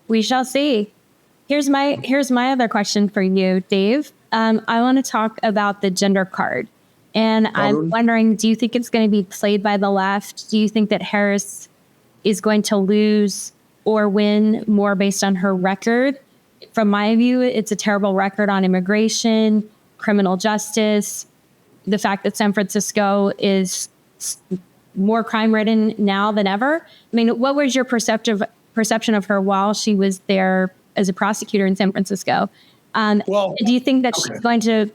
We shall see. Here's my other question for you, Dave. I want to talk about the gender card. And I'm wondering, do you think it's going to be played by the left? Do you think that Harris is going to lose or win more based on her record? From my view, it's a terrible record on immigration, criminal justice, the fact that San Francisco is more crime-ridden now than ever. I mean, what was your perception of her while she was there as a prosecutor in San Francisco? Do you think that she's going to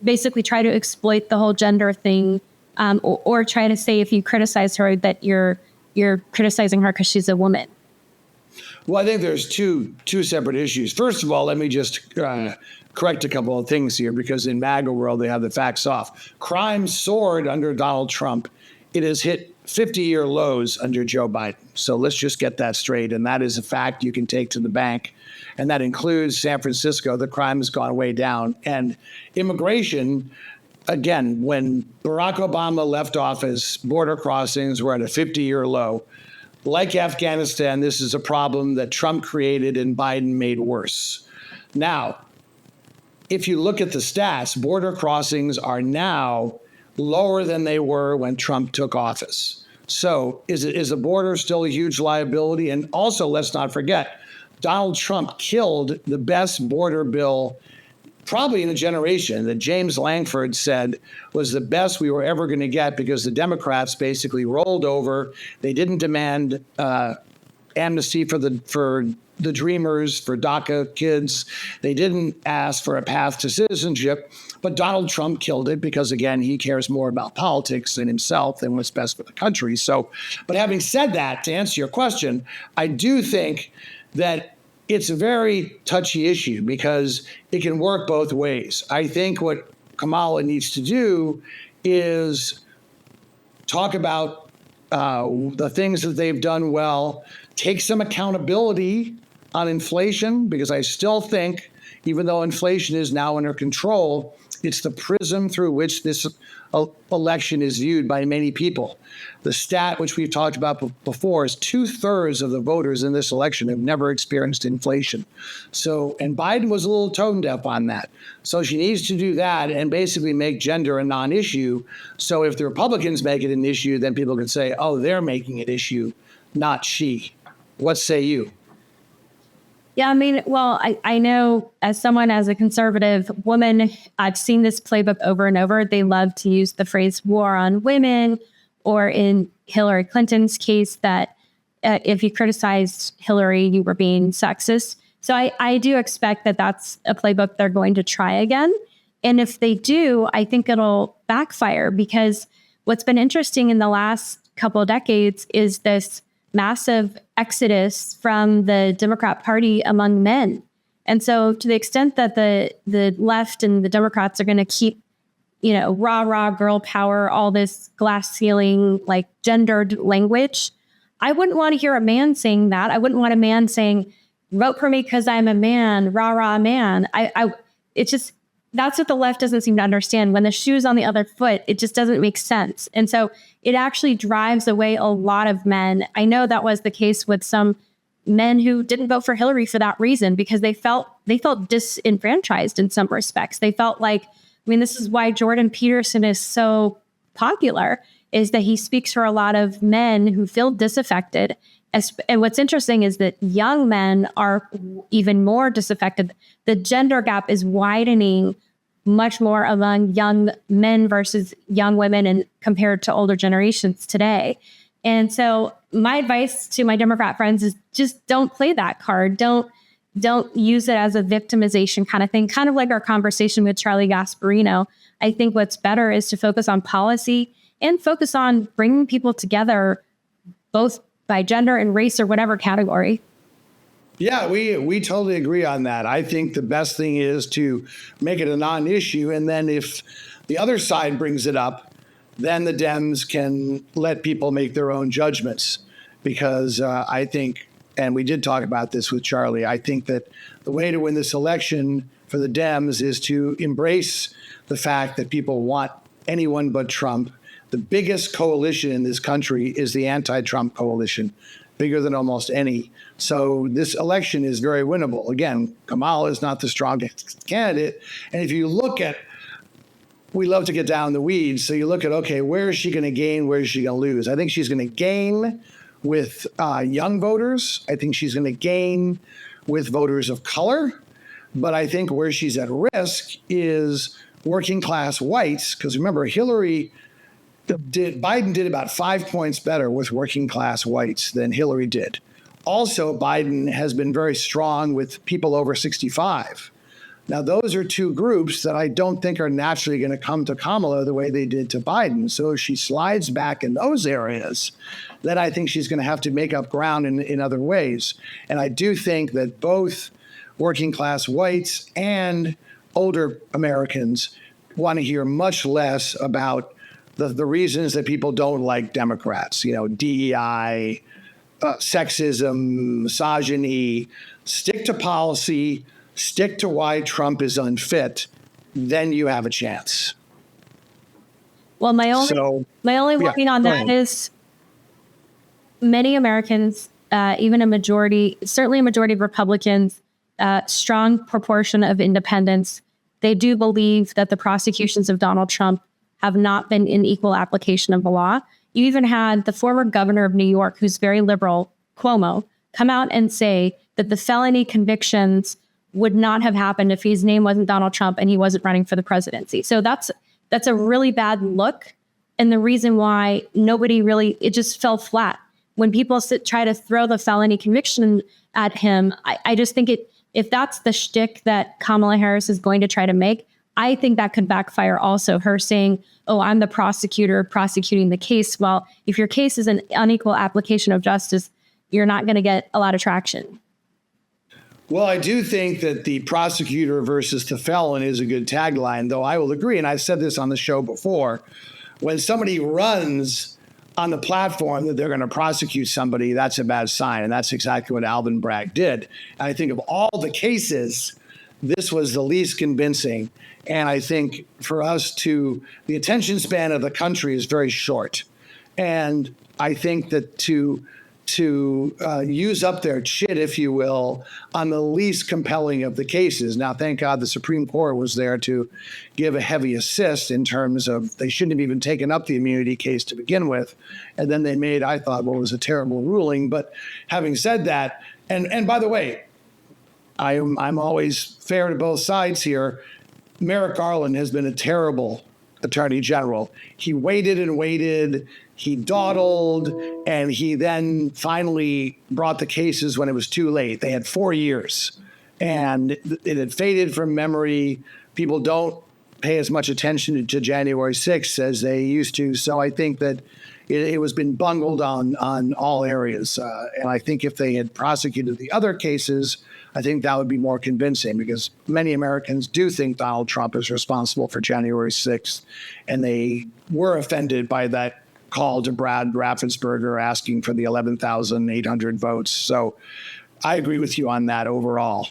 basically try to exploit the whole gender thing, or try to say if you criticize her that you're criticizing her because she's a woman? Well, I think there's two separate issues. First of all, let me just correct a couple of things here, because in MAGA world, they have the facts off. Crime soared under Donald Trump. It has hit 50-year lows under Joe Biden. So let's just get that straight. And that is a fact you can take to the bank. And that includes San Francisco. The crime has gone way down. And immigration, again, when Barack Obama left office, border crossings were at a 50-year low. Like Afghanistan, this is a problem that Trump created and Biden made worse. Now, if you look at the stats, border crossings are now lower than they were when Trump took office. So is the border still a huge liability? And also, let's not forget, Donald Trump killed the best border bill probably in a generation that James Langford said was the best we were ever going to get, because the Democrats basically rolled over. They didn't demand amnesty for the Dreamers, for DACA kids. They didn't ask for a path to citizenship. But Donald Trump killed it because, again, he cares more about politics than himself and what's best for the country. So, but having said that, to answer your question, I do think that it's a very touchy issue because it can work both ways. I think what Kamala needs to do is talk about the things that they've done well, take some accountability on inflation, because I still think, even though inflation is now under control, it's the prism through which this election is viewed by many people. The stat, which we've talked about before, is 2/3 of the voters in this election have never experienced inflation. So, and Biden was a little tone deaf on that. So she needs to do that and basically make gender a non-issue. So if the Republicans make it an issue, then people can say, oh, they're making it issue, not she. What say you? Yeah, I mean, well, I know as a conservative woman, I've seen this playbook over and over. They love to use the phrase war on women, or in Hillary Clinton's case, that if you criticized Hillary, you were being sexist. So I do expect that that's a playbook they're going to try again. And if they do, I think it'll backfire, because what's been interesting in the last couple of decades is this massive exodus from the Democrat Party among men. And so to the extent that the left and the Democrats are going to keep, rah, girl power, all this glass ceiling, like gendered language, I wouldn't want to hear a man saying that. I wouldn't want a man saying, vote for me because I'm a man, rah, man. It's just, that's what the left doesn't seem to understand. When the shoe's on the other foot, it just doesn't make sense. And so it actually drives away a lot of men. I know that was the case with some men who didn't vote for Hillary for that reason, because they felt disenfranchised in some respects. They felt like, this is why Jordan Peterson is so popular, is that he speaks for a lot of men who feel disaffected. And what's interesting is that young men are even more disaffected. The gender gap is widening much more among young men versus young women, and compared to older generations today. And so my advice to my Democrat friends is just don't play that card. Don't use it as a victimization kind of thing, kind of like our conversation with Charlie Gasparino. I think what's better is to focus on policy and focus on bringing people together, both by gender and race or whatever category. Yeah, we totally agree on that. I think the best thing is to make it a non-issue. And then if the other side brings it up, then the Dems can let people make their own judgments. Because I think, and we did talk about this with Charlie, I think that the way to win this election for the Dems is to embrace the fact that people want anyone but Trump. The biggest coalition in this country is the anti-Trump coalition. bigger than almost any. So this election is very winnable. Again, Kamala is not the strongest candidate. And if you look at, we love to get down in the weeds. So you look at, okay, where is she going to gain? Where is she going to lose? I think she's going to gain with young voters. I think she's going to gain with voters of color. But I think where she's at risk is working class whites. Because remember, Biden did about 5 points better with working class whites than Hillary did. Also, Biden has been very strong with people over 65. Now, those are two groups that I don't think are naturally going to come to Kamala the way they did to Biden. So if she slides back in those areas, then I think she's going to have to make up ground in other ways. And I do think that both working class whites and older Americans want to hear much less about the reasons that people don't like Democrats, DEI, sexism, misogyny. Stick to policy, stick to why Trump is unfit, then you have a chance. Well, my only working on that is many Americans, even a majority, certainly a majority of Republicans, strong proportion of independents, they do believe that the prosecutions of Donald Trump have not been in equal application of the law. You even had the former governor of New York, who's very liberal, Cuomo, come out and say that the felony convictions would not have happened if his name wasn't Donald Trump and he wasn't running for the presidency. So that's a really bad look. And the reason why it just fell flat. When people try to throw the felony conviction at him, I just think if that's the shtick that Kamala Harris is going to try to make, I think that could backfire also. Her saying, oh, I'm the prosecutor prosecuting the case. Well, if your case is an unequal application of justice, you're not going to get a lot of traction. Well, I do think that the prosecutor versus the felon is a good tagline, though I will agree, and I've said this on the show before, when somebody runs on the platform that they're going to prosecute somebody, that's a bad sign. And that's exactly what Alvin Bragg did. And I think of all the cases, this was the least convincing. And I think for us the attention span of the country is very short. And I think that to use up their chit, if you will, on the least compelling of the cases. Now, thank God the Supreme Court was there to give a heavy assist in terms of they shouldn't have even taken up the immunity case to begin with. And then they made, I thought, what was a terrible ruling. But having said that, and by the way, I'm always fair to both sides here. Merrick Garland has been a terrible attorney general. He waited and waited. He dawdled, and he then finally brought the cases when it was too late. They had 4 years, and it had faded from memory. People don't pay as much attention to January 6th as they used to. So I think that it was been bungled on all areas. And I think if they had prosecuted the other cases, I think that would be more convincing, because many Americans do think Donald Trump is responsible for January 6th, and they were offended by that call to Brad Raffensperger asking for the 11,800 votes. So I agree with you on that overall.